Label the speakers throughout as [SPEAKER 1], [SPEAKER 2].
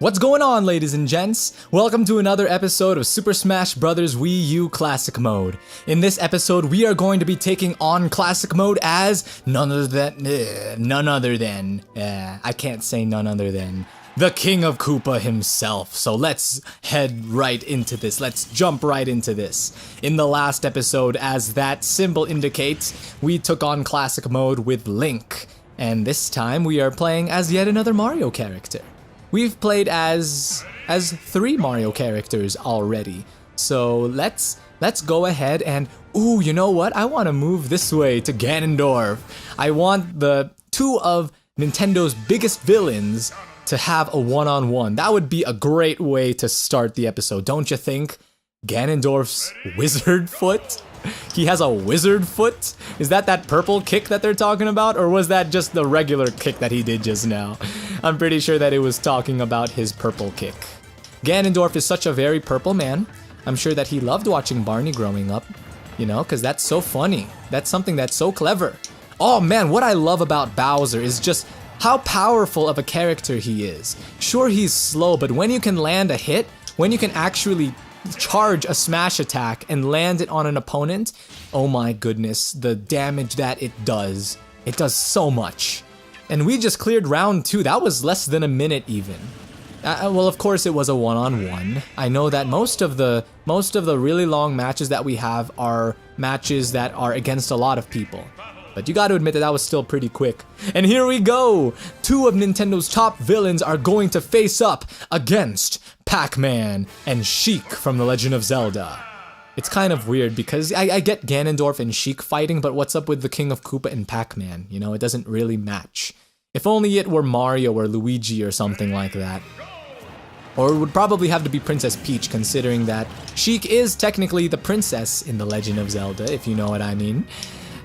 [SPEAKER 1] What's going on, ladies and gents? Welcome to another episode of Super Smash Bros. Wii U Classic Mode. In this episode, we are going to be taking on Classic Mode as none other than, the King of Koopa himself. So let's head right into this. Let's jump right into this. In the last episode, as that symbol indicates, we took on Classic Mode with Link. And this time, we are playing as yet another Mario character. We've played as 3 Mario characters already. So let's go ahead and, ooh, you know what? I want to move this way to Ganondorf. I want the 2 of Nintendo's biggest villains to have a one-on-one. That would be a great way to start the episode, don't you think? Ganondorf's wizard foot? He has a wizard foot? Is that purple kick that they're talking about? Or was that just the regular kick that he did just now? I'm pretty sure that it was talking about his purple kick. Ganondorf is such a very purple man. I'm sure that he loved watching Barney growing up. You know, because that's so funny. That's something that's so clever. Oh man, what I love about Bowser is just how powerful of a character he is. Sure, he's slow, but when you can land a hit, when you can actually charge a smash attack and land it on an opponent, oh my goodness, the damage that it does so much. And we just cleared round 2. That was less than a minute even. Well, of course it was a one-on-one. I know that most of the really long matches that we have are matches that are against a lot of people. But you gotta admit that was still pretty quick. And here we go! 2 of Nintendo's top villains are going to face up against Pac-Man and Sheik from The Legend of Zelda. It's kind of weird because I get Ganondorf and Sheik fighting, but what's up with the King of Koopa and Pac-Man? You know, it doesn't really match. If only it were Mario or Luigi or something like that. Or it would probably have to be Princess Peach, considering that Sheik is technically the princess in The Legend of Zelda, if you know what I mean.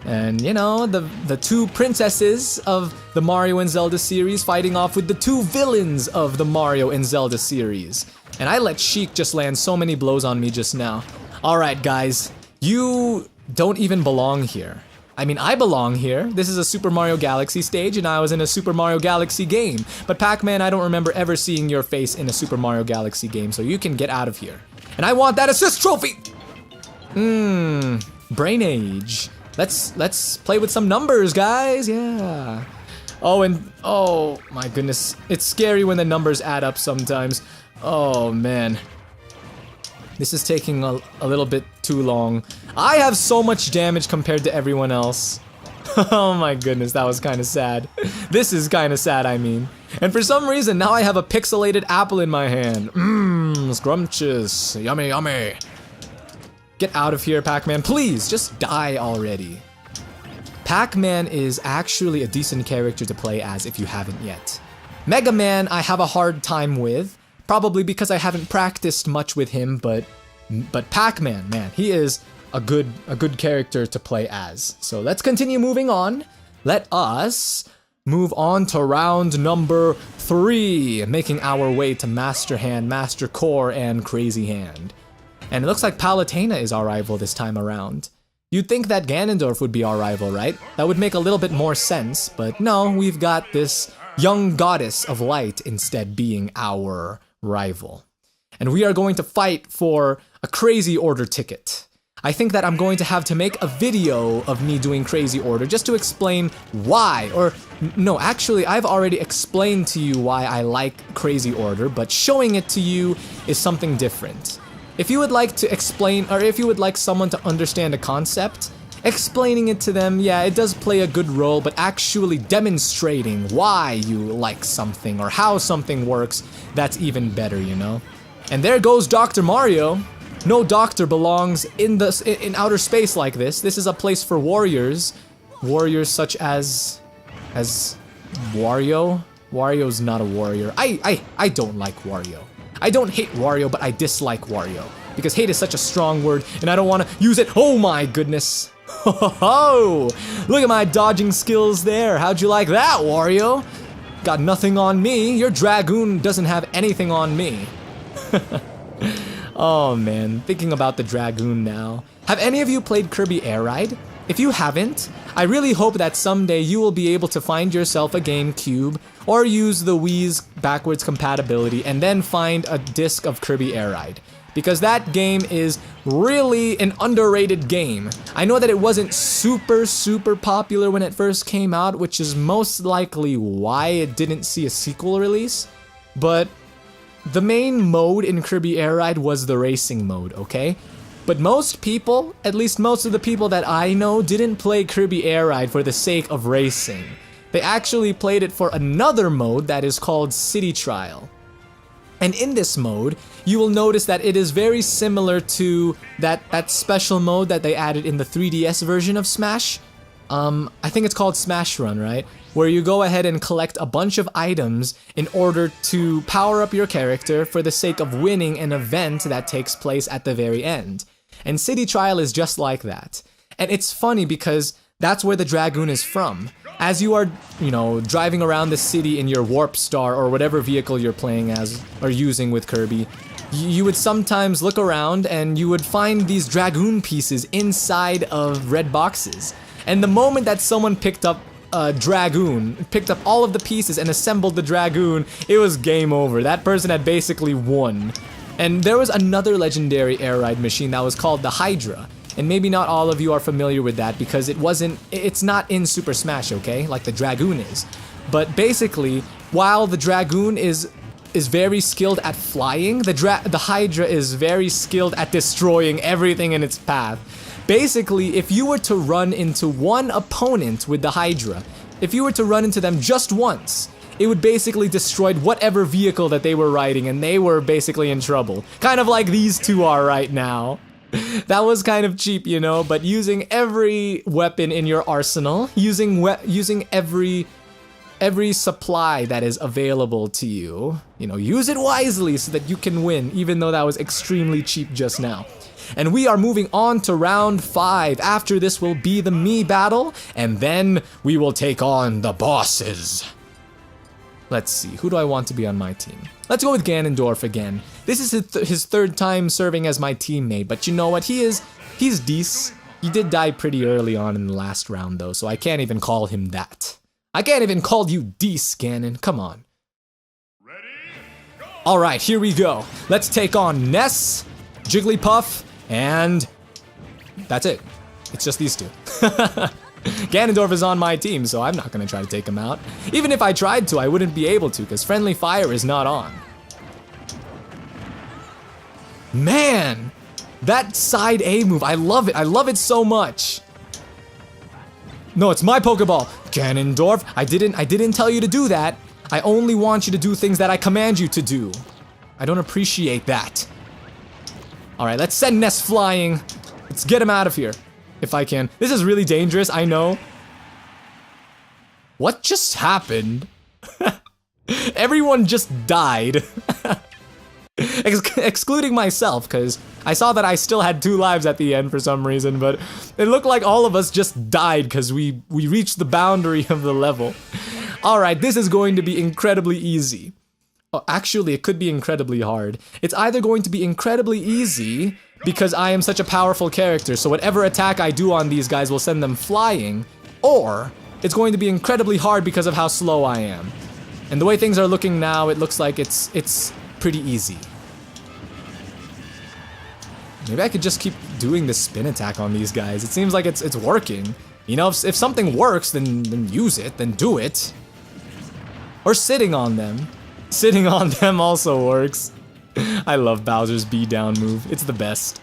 [SPEAKER 1] And, you know, the 2 princesses of the Mario and Zelda series fighting off with the 2 villains of the Mario and Zelda series. And I let Sheik just land so many blows on me just now. Alright guys, you don't even belong here. I mean, I belong here. This is a Super Mario Galaxy stage and I was in a Super Mario Galaxy game. But Pac-Man, I don't remember ever seeing your face in a Super Mario Galaxy game, so you can get out of here. And I want that assist trophy! Brain age. Let's play with some numbers, guys, yeah. Oh, and, oh my goodness. It's scary when the numbers add up sometimes. Oh, man. This is taking a little bit too long. I have so much damage compared to everyone else. Oh my goodness, that was kind of sad. This is kind of sad, I mean. And for some reason, now I have a pixelated apple in my hand. Scrumptious, yummy, yummy. Get out of here, Pac-Man. Please, just die already. Pac-Man is actually a decent character to play as if you haven't yet. Mega Man, I have a hard time with, probably because I haven't practiced much with him, but Pac-Man, man, he is a good character to play as. So let's continue moving on. Let us move on to round number 3, making our way to Master Hand, Master Core, and Crazy Hand. And it looks like Palutena is our rival this time around. You'd think that Ganondorf would be our rival, right? That would make a little bit more sense, but no, we've got this young goddess of light instead being our rival. And we are going to fight for a Crazy Order ticket. I think that I'm going to have to make a video of me doing Crazy Order just to explain why, or no, actually I've already explained to you why I like Crazy Order, but showing it to you is something different. If you would like to explain, or if you would like someone to understand a concept, explaining it to them, yeah, it does play a good role, but actually demonstrating why you like something or how something works, that's even better, you know? And there goes Dr. Mario. No doctor belongs in outer space like this. This is a place for warriors. Warriors such as Wario. Wario's not a warrior. I don't like Wario. I don't hate Wario, but I dislike Wario. Because hate is such a strong word, and I don't want to use it. Oh my goodness. Ho! Look at my dodging skills there. How'd you like that, Wario? Got nothing on me. Your Dragoon doesn't have anything on me. Oh man, thinking about the Dragoon now. Have any of you played Kirby Air Ride? if you haven't, I really hope that someday you will be able to find yourself a GameCube or use the Wii's backwards compatibility and then find a disc of Kirby Air Ride. Because that game is really an underrated game. I know that it wasn't super popular when it first came out, which is most likely why it didn't see a sequel release, but the main mode in Kirby Air Ride was the racing mode, okay? But most people, at least most of the people that I know, didn't play Kirby Air Ride for the sake of racing. They actually played it for another mode that is called City Trial. And in this mode, you will notice that it is very similar to that special mode that they added in the 3DS version of Smash. I think it's called Smash Run, right? Where you go ahead and collect a bunch of items in order to power up your character for the sake of winning an event that takes place at the very end. And City Trial is just like that. And it's funny because that's where the Dragoon is from. As you are, driving around the city in your Warp Star or whatever vehicle you're playing as or using with Kirby, you would sometimes look around and you would find these Dragoon pieces inside of red boxes. And the moment that someone picked up a Dragoon, picked up all of the pieces and assembled the Dragoon, it was game over. That person had basically won. And there was another legendary air ride machine that was called the Hydra. And maybe not all of you are familiar with that because it's not in Super Smash, okay? Like the Dragoon is. But basically, while the Dragoon is very skilled at flying, the Hydra is very skilled at destroying everything in its path. Basically, if you were to run into one opponent with the Hydra, if you were to run into them just once, it would basically destroy whatever vehicle that they were riding and they were basically in trouble. Kind of like these two are right now. That was kind of cheap, but using every weapon in your arsenal, using every supply that is available to you, use it wisely so that you can win, even though that was extremely cheap just now. And we are moving on to round 5. After this will be the Mii battle, and then we will take on the bosses. Let's see, who do I want to be on my team? Let's go with Ganondorf again. This is his third time serving as my teammate, but you know what? He's decent. He did die pretty early on in the last round though, so I can't even call him that. I can't even call you decent, Ganon. Come on. Alright, here we go. Let's take on Ness, Jigglypuff, and that's it. It's just these two. Ganondorf is on my team, so I'm not gonna try to take him out. Even if I tried to, I wouldn't be able to, because Friendly Fire is not on. Man! That side A move, I love it. I love it so much. No, it's my Pokeball. Ganondorf, I didn't tell you to do that. I only want you to do things that I command you to do. I don't appreciate that. Alright, let's send Ness flying. Let's get him out of here. If I can. This is really dangerous, I know. What just happened? Everyone just died. Excluding myself, because I saw that I still had 2 lives at the end for some reason, but it looked like all of us just died because we reached the boundary of the level. Alright, this is going to be incredibly easy. Oh, actually, it could be incredibly hard. It's either going to be incredibly easy because I am such a powerful character, so whatever attack I do on these guys will send them flying, or it's going to be incredibly hard because of how slow I am. And the way things are looking now, it looks like it's pretty easy. Maybe I could just keep doing this spin attack on these guys. It seems like it's working. If something works, then use it, then do it. Or sitting on them. Sitting on them also works. I love Bowser's B down move. It's the best.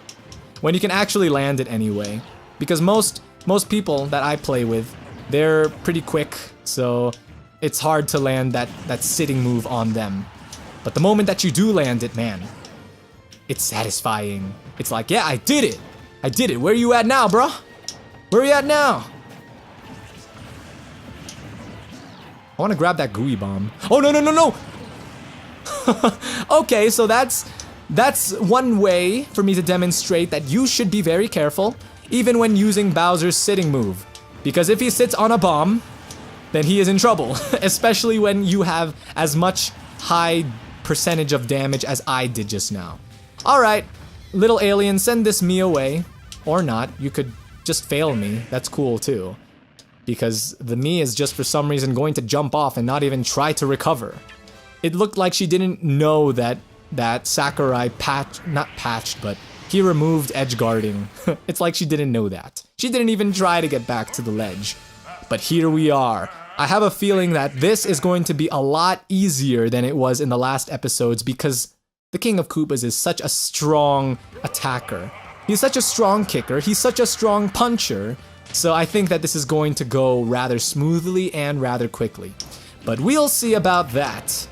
[SPEAKER 1] When you can actually land it anyway. Because most people that I play with, they're pretty quick, so it's hard to land that sitting move on them. But the moment that you do land it, man, it's satisfying. It's like, yeah, I did it. I did it. Where you at now, bro? Where are you at now? I want to grab that gooey bomb. Oh, no. Okay, so that's one way for me to demonstrate that you should be very careful, even when using Bowser's sitting move. Because if he sits on a bomb, then he is in trouble. Especially when you have as much high percentage of damage as I did just now. Alright, little alien, send this Mii away. Or not. You could just fail me, that's cool too. Because the Mii is just for some reason going to jump off and not even try to recover. It looked like she didn't know that Sakurai not patched, but he removed edge guarding. It's like she didn't know that. She didn't even try to get back to the ledge. But here we are. I have a feeling that this is going to be a lot easier than it was in the last episodes because the King of Koopas is such a strong attacker. He's such a strong kicker, he's such a strong puncher, so I think that this is going to go rather smoothly and rather quickly. But we'll see about that.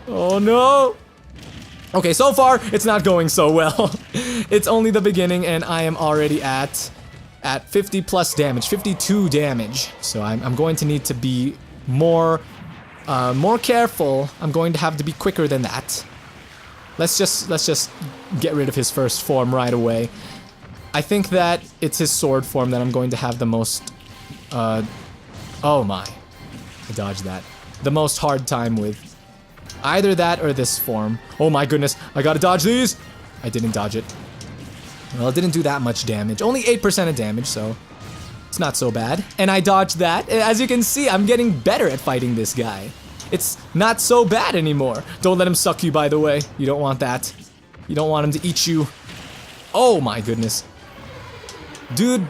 [SPEAKER 1] Oh no! Okay, so far, it's not going so well. It's only the beginning and I am already at 50 plus damage, 52 damage. So I'm going to need to be more careful. I'm going to have to be quicker than that. Let's just get rid of his first form right away. I think that it's his sword form that I'm going to have the most, oh my, I dodged that. The most hard time with. Either that or this form. Oh my goodness, I gotta dodge these! I didn't dodge it. Well, it didn't do that much damage. Only 8% of damage, so it's not so bad. And I dodged that. As you can see, I'm getting better at fighting this guy. It's not so bad anymore. Don't let him suck you, by the way. You don't want that. You don't want him to eat you. Oh my goodness. Dude,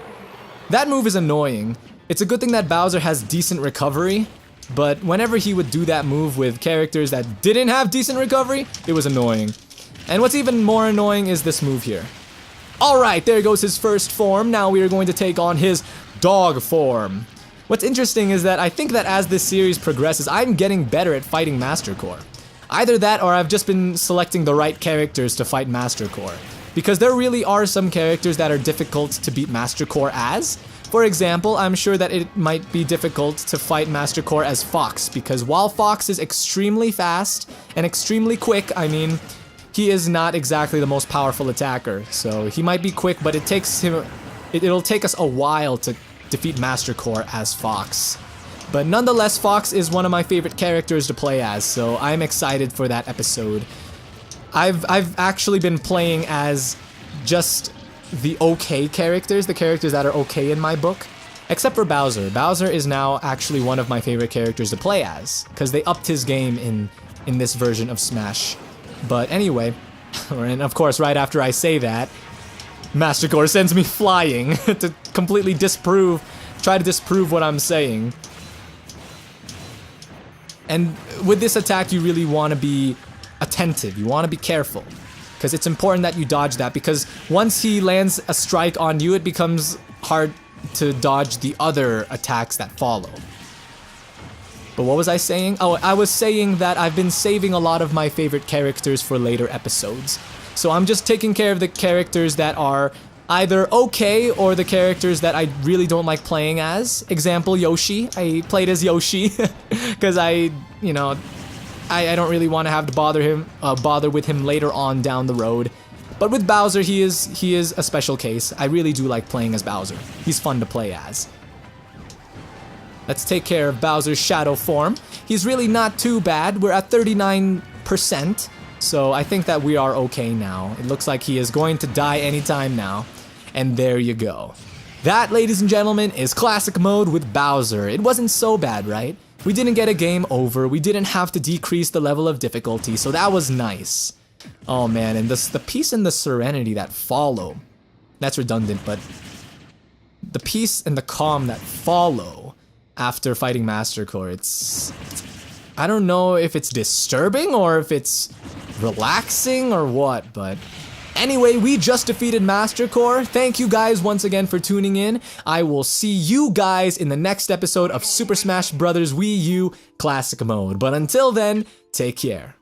[SPEAKER 1] that move is annoying. It's a good thing that Bowser has decent recovery, but whenever he would do that move with characters that didn't have decent recovery, it was annoying. And what's even more annoying is this move here. Alright, there goes his first form. Now we are going to take on his dog form. What's interesting is that I think that as this series progresses, I'm getting better at fighting Master Core. Either that or I've just been selecting the right characters to fight Master Core. Because there really are some characters that are difficult to beat Master Core as. For example, I'm sure that it might be difficult to fight Master Core as Fox, because while Fox is extremely fast and extremely quick, I mean, he is not exactly the most powerful attacker. So he might be quick, but it'll take us a while to defeat Master Core as Fox. But nonetheless, Fox is one of my favorite characters to play as, so I'm excited for that episode. I've actually been playing as just the okay characters, the characters that are okay in my book, except for Bowser. Bowser is now actually one of my favorite characters to play as, because they upped his game in this version of Smash. But anyway, and of course right after I say that, Master Core sends me flying to completely try to disprove what I'm saying. And with this attack, you really want to be attentive, you want to be careful. Because it's important that you dodge that, because once he lands a strike on you, it becomes hard to dodge the other attacks that follow. But what was I saying? Oh, I was saying that I've been saving a lot of my favorite characters for later episodes. So I'm just taking care of the characters that are either okay or the characters that I really don't like playing as. Example, Yoshi. I played as Yoshi because I don't really want to have to bother with him later on down the road. But with Bowser, he is a special case. I really do like playing as Bowser. He's fun to play as. Let's take care of Bowser's shadow form. He's really not too bad. We're at 39%, so I think that we are okay now. It looks like he is going to die anytime now. And there you go. That, ladies and gentlemen, is classic mode with Bowser. It wasn't so bad, right? We didn't get a game over, we didn't have to decrease the level of difficulty, so that was nice. Oh man, and the peace and the serenity that follow, that's redundant, but the peace and the calm that follow after fighting Master Core, I don't know if it's disturbing or if it's relaxing or what, but anyway, we just defeated Master Core. Thank you guys once again for tuning in. I will see you guys in the next episode of Super Smash Bros. Wii U Classic Mode. But until then, take care.